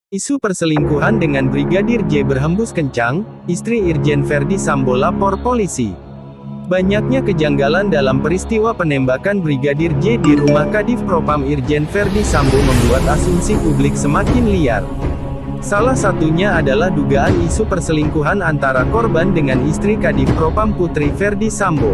Isu perselingkuhan dengan Brigadir J berhembus kencang, istri Irjen Verdi Sambo lapor polisi. Banyaknya kejanggalan dalam peristiwa penembakan Brigadir J di rumah Kadif Propam Irjen Verdi Sambo membuat asumsi publik semakin liar. Salah satunya adalah dugaan isu perselingkuhan antara korban dengan istri Kadif Propam Putri Verdi Sambo.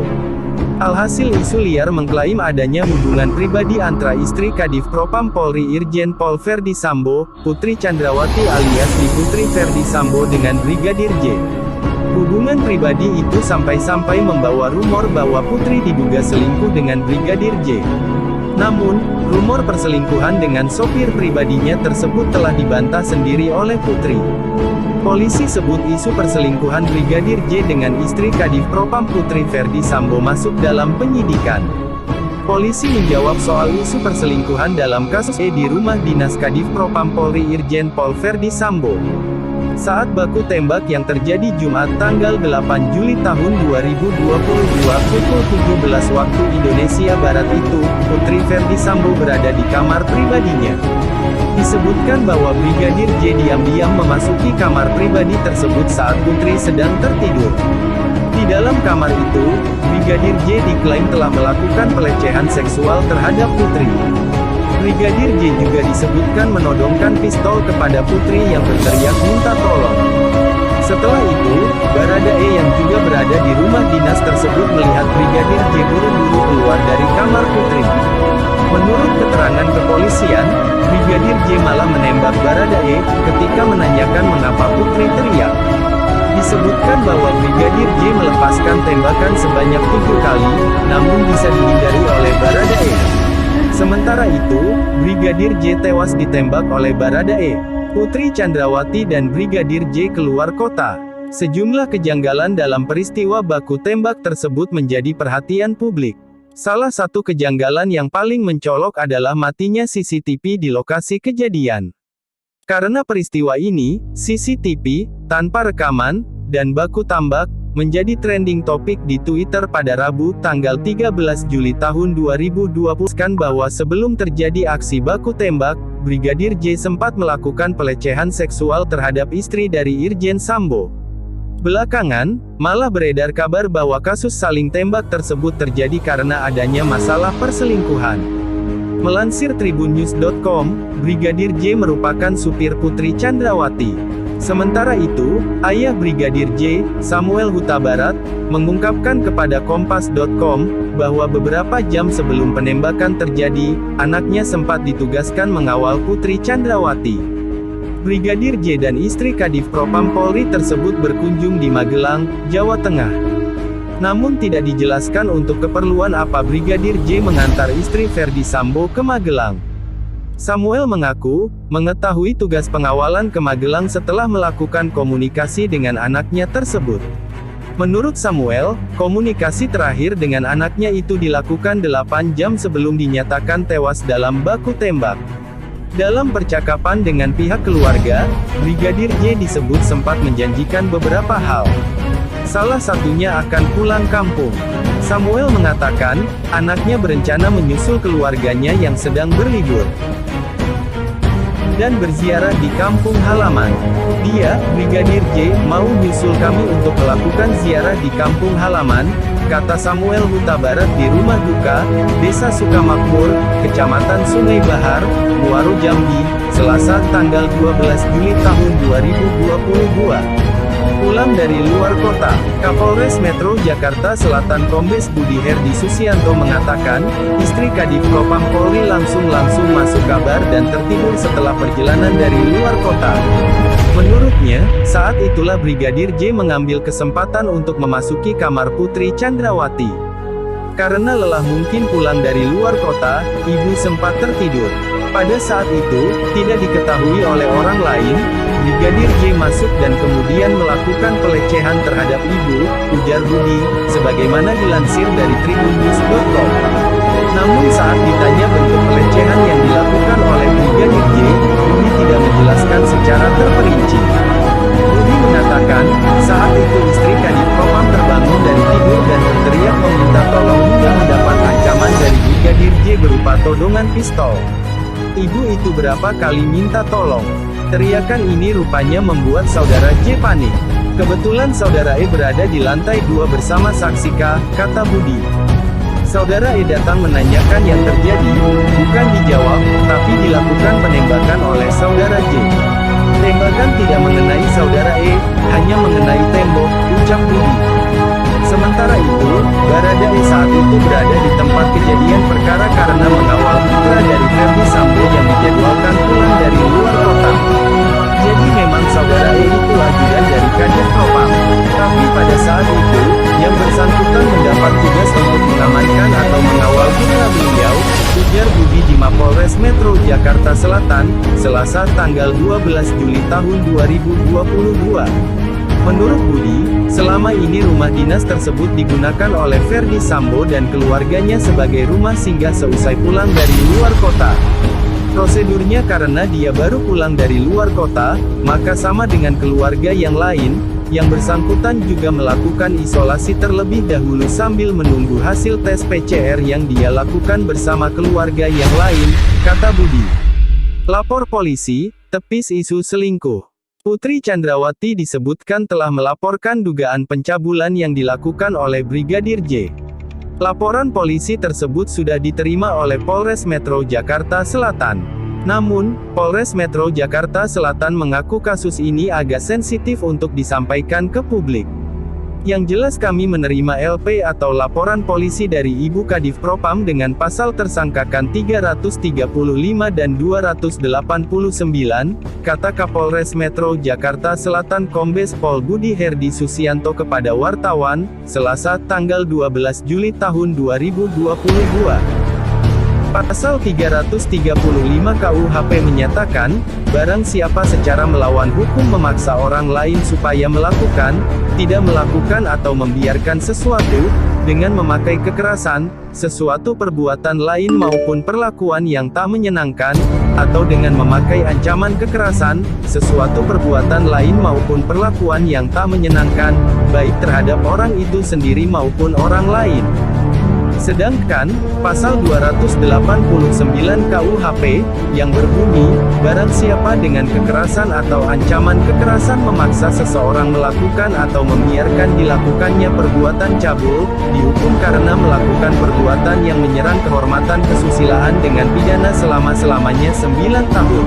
Alhasil isu liar mengklaim adanya hubungan pribadi antara istri Kadif Propam Polri Irjen Pol Verdi Sambo, Putri Chandrawati alias Di Putri Verdi Sambo dengan Brigadir J. Hubungan pribadi itu sampai-sampai membawa rumor bahwa Putri diduga selingkuh dengan Brigadir J. Namun, rumor perselingkuhan dengan sopir pribadinya tersebut telah dibantah sendiri oleh Putri. Polisi sebut isu perselingkuhan Brigadir J dengan istri Kadif Propam Putri Verdi Sambo masuk dalam penyidikan. Polisi menjawab soal isu perselingkuhan dalam kasus di rumah dinas Kadif Propam Polri Irjen Pol Verdi Sambo. Saat baku tembak yang terjadi Jumat tanggal 8 Juli tahun 2022 pukul 17 waktu Indonesia Barat itu, Putri Verdi Sambo berada di kamar pribadinya. Disebutkan bahwa Brigadir J diam-diam memasuki kamar pribadi tersebut saat Putri sedang tertidur. Di dalam kamar itu, Brigadir J diklaim telah melakukan pelecehan seksual terhadap Putri. Brigadir J juga disebutkan menodongkan pistol kepada Putri yang berteriak minta tolong. Setelah itu, Baradae yang juga berada di rumah dinas tersebut melihat Brigadir J buru-buru keluar dari kamar Putri. Menurut keterangan kepolisian, Brigadir J malah menembak Baradae ketika menanyakan mengapa Putri teriak. Disebutkan bahwa Brigadir J melepaskan tembakan sebanyak 7 kali, namun bisa dihindari oleh Baradae. Sementara itu, Brigadir J tewas ditembak oleh Baradae. Putri Chandrawati dan Brigadir J keluar kota. Sejumlah kejanggalan dalam peristiwa baku tembak tersebut menjadi perhatian publik. Salah satu kejanggalan yang paling mencolok adalah matinya CCTV di lokasi kejadian. Karena peristiwa ini, CCTV, tanpa rekaman, dan baku tambak, menjadi trending topik di Twitter pada Rabu, tanggal 13 Juli tahun 2020, bahwa sebelum terjadi aksi baku tembak, Brigadir J sempat melakukan pelecehan seksual terhadap istri dari Irjen Sambo. Belakangan, malah beredar kabar bahwa kasus saling tembak tersebut terjadi karena adanya masalah perselingkuhan. Melansir tribunnews.com, Brigadir J merupakan supir Putri Chandrawati. Sementara itu, ayah Brigadir J, Samuel Huta Barat, mengungkapkan kepada Kompas.com, bahwa beberapa jam sebelum penembakan terjadi, anaknya sempat ditugaskan mengawal Putri Chandrawati. Brigadir J dan istri Kadif Propam Polri tersebut berkunjung di Magelang, Jawa Tengah. Namun tidak dijelaskan untuk keperluan apa Brigadir J mengantar istri Verdi Sambo ke Magelang. Samuel mengaku, mengetahui tugas pengawalan ke Magelang setelah melakukan komunikasi dengan anaknya tersebut. Menurut Samuel, komunikasi terakhir dengan anaknya itu dilakukan 8 jam sebelum dinyatakan tewas dalam baku tembak. Dalam percakapan dengan pihak keluarga, Brigadir J disebut sempat menjanjikan beberapa hal. Salah satunya akan pulang kampung. Samuel mengatakan, anaknya berencana menyusul keluarganya yang sedang berlibur dan berziarah di kampung halaman. Dia, Brigadir J, mau nyusul kami untuk melakukan ziarah di kampung halaman, kata Samuel Huta Barat di rumah duka, Desa Sukamakmur, Kecamatan Sungai Bahar, Muaro Jambi, Selasa tanggal 12 Juli tahun 2022. Pulang dari luar kota, Kapolres Metro Jakarta Selatan Kombes Budi Herdi Susianto mengatakan, istri Kadif Propam Polri langsung masuk kabar dan tertidur setelah perjalanan dari luar kota. Menurutnya, saat itulah Brigadir J mengambil kesempatan untuk memasuki kamar Putri Chandrawati. Karena lelah mungkin pulang dari luar kota, ibu sempat tertidur. Pada saat itu, tidak diketahui oleh orang lain, Brigadir J masuk dan kemudian melakukan pelecehan terhadap ibu, ujar Budi, sebagaimana dilansir dari tribunnews.com. Namun saat ditanya bentuk pelecehan yang dilakukan oleh Brigadir J, Budi tidak menjelaskan secara terperinci. Budi mengatakan, saat itu istri Kadif Propam terbangun dari tidur dan berteriak meminta tolong hingga mendapat ancaman dari Brigadir J berupa todongan pistol. Ibu itu berapa kali minta tolong. Teriakan ini rupanya membuat saudara J panik. Kebetulan saudara E berada di lantai 2 bersama saksi K, kata Budi. Saudara E datang menanyakan yang terjadi, bukan dijawab, tapi dilakukan penembakan oleh saudara J. Tembakan tidak mengenai saudara E, hanya mengenai tembok, ucap Budi. Sementara itu, Baradae saat itu berada di tempat kejadian perkara karena mengawal putra dari Ferdi Sambo yang dijadwalkan pulang dari luar kota. Jadi memang saudara E itu ajudan dari Kadif Propam. Tapi pada saat itu, yang bersangkutan mendapat tugas untuk mengamankan atau mengawal putra beliau, ujar Budi di Mapolres Metro Jakarta Selatan, Selasa tanggal 12 Juli tahun 2022. Menurut Budi, selama ini rumah dinas tersebut digunakan oleh Ferdi Sambo dan keluarganya sebagai rumah singgah seusai pulang dari luar kota. Prosedurnya karena dia baru pulang dari luar kota, maka sama dengan keluarga yang lain, yang bersangkutan juga melakukan isolasi terlebih dahulu sambil menunggu hasil tes PCR yang dia lakukan bersama keluarga yang lain, kata Budi. Lapor polisi, tepis isu selingkuh. Putri Chandrawati disebutkan telah melaporkan dugaan pencabulan yang dilakukan oleh Brigadir J. Laporan polisi tersebut sudah diterima oleh Polres Metro Jakarta Selatan. Namun, Polres Metro Jakarta Selatan mengaku kasus ini agak sensitif untuk disampaikan ke publik. Yang jelas kami menerima LP atau laporan polisi dari Ibu Kadif Propam dengan pasal tersangkakan 335 dan 289, kata Kapolres Metro Jakarta Selatan Kombes Pol Budi Herdi Susianto kepada wartawan, Selasa tanggal 12 Juli tahun 2022. Pasal 335 KUHP menyatakan, barang siapa secara melawan hukum memaksa orang lain supaya melakukan, tidak melakukan atau membiarkan sesuatu, dengan memakai kekerasan, sesuatu perbuatan lain maupun perlakuan yang tak menyenangkan, atau dengan memakai ancaman kekerasan, sesuatu perbuatan lain maupun perlakuan yang tak menyenangkan, baik terhadap orang itu sendiri maupun orang lain. Sedangkan, pasal 289 KUHP, yang berbunyi, barang siapa dengan kekerasan atau ancaman kekerasan memaksa seseorang melakukan atau membiarkan dilakukannya perbuatan cabul, dihukum karena melakukan perbuatan yang menyerang kehormatan kesusilaan dengan pidana selama-lamanya 9 tahun.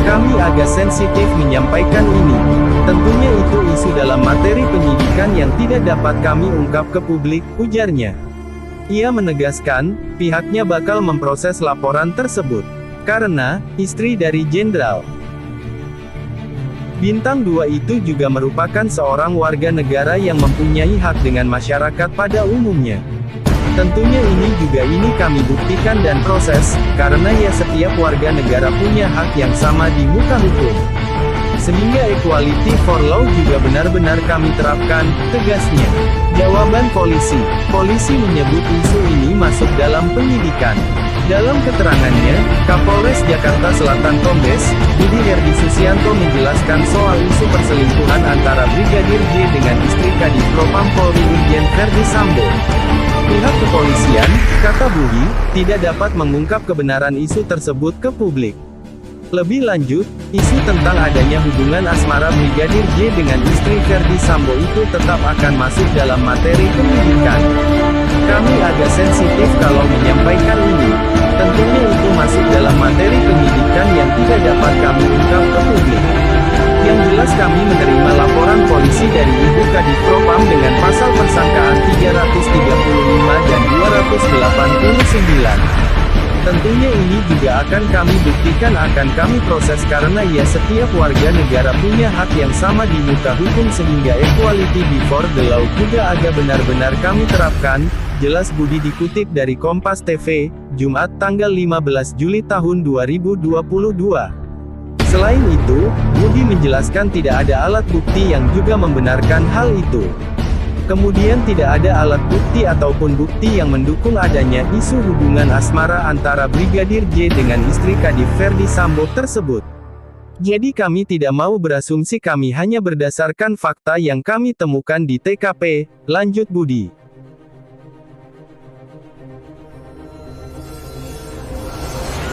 Kami agak sensitif menyampaikan ini. Tentunya itu isu dalam materi penyidikan yang tidak dapat kami ungkap ke publik, ujarnya. Ia menegaskan, pihaknya bakal memproses laporan tersebut. Karena, istri dari Jenderal Bintang 2 itu juga merupakan seorang warga negara yang mempunyai hak dengan masyarakat pada umumnya. Tentunya ini kami buktikan dan proses, karena ya setiap warga negara punya hak yang sama di muka hukum. Sehingga equality for law juga benar-benar kami terapkan, tegasnya. Jawaban polisi. Polisi menyebut isu ini masuk dalam penyidikan. Dalam keterangannya, Kapolres Jakarta Selatan Kombes Budi Herdi Susianto menjelaskan soal isu perselingkuhan antara Brigadir J dengan istri Kadif Propam Polri Irjen Ferdi Sambo. Pihak kepolisian, kata Budi, tidak dapat mengungkap kebenaran isu tersebut ke publik. Lebih lanjut, isu tentang adanya hubungan asmara Brigadir J dengan istri Ferdi Sambo itu tetap akan masuk dalam materi penyidikan. Kami agak sensitif kalau menyampaikan ini. Tentunya itu masuk dalam materi penyidikan yang tidak dapat kami ungkap ke publik. Yang jelas kami menerima laporan polisi dari Ibu Kadif Propam dengan pasal persangkaan 335 dan 289. Tentunya ini juga akan kami buktikan, akan kami proses karena ya setiap warga negara punya hak yang sama di muka hukum sehingga equality before the law juga agak benar-benar kami terapkan, jelas Budi dikutip dari Kompas TV, Jumat tanggal 15 Juli tahun 2022. Selain itu, Budi menjelaskan tidak ada alat bukti yang juga membenarkan hal itu. Kemudian tidak ada alat bukti ataupun bukti yang mendukung adanya isu hubungan asmara antara Brigadir J dengan istri Kadif Ferdi Sambo tersebut. Jadi kami tidak mau berasumsi, kami hanya berdasarkan fakta yang kami temukan di TKP, lanjut Budi.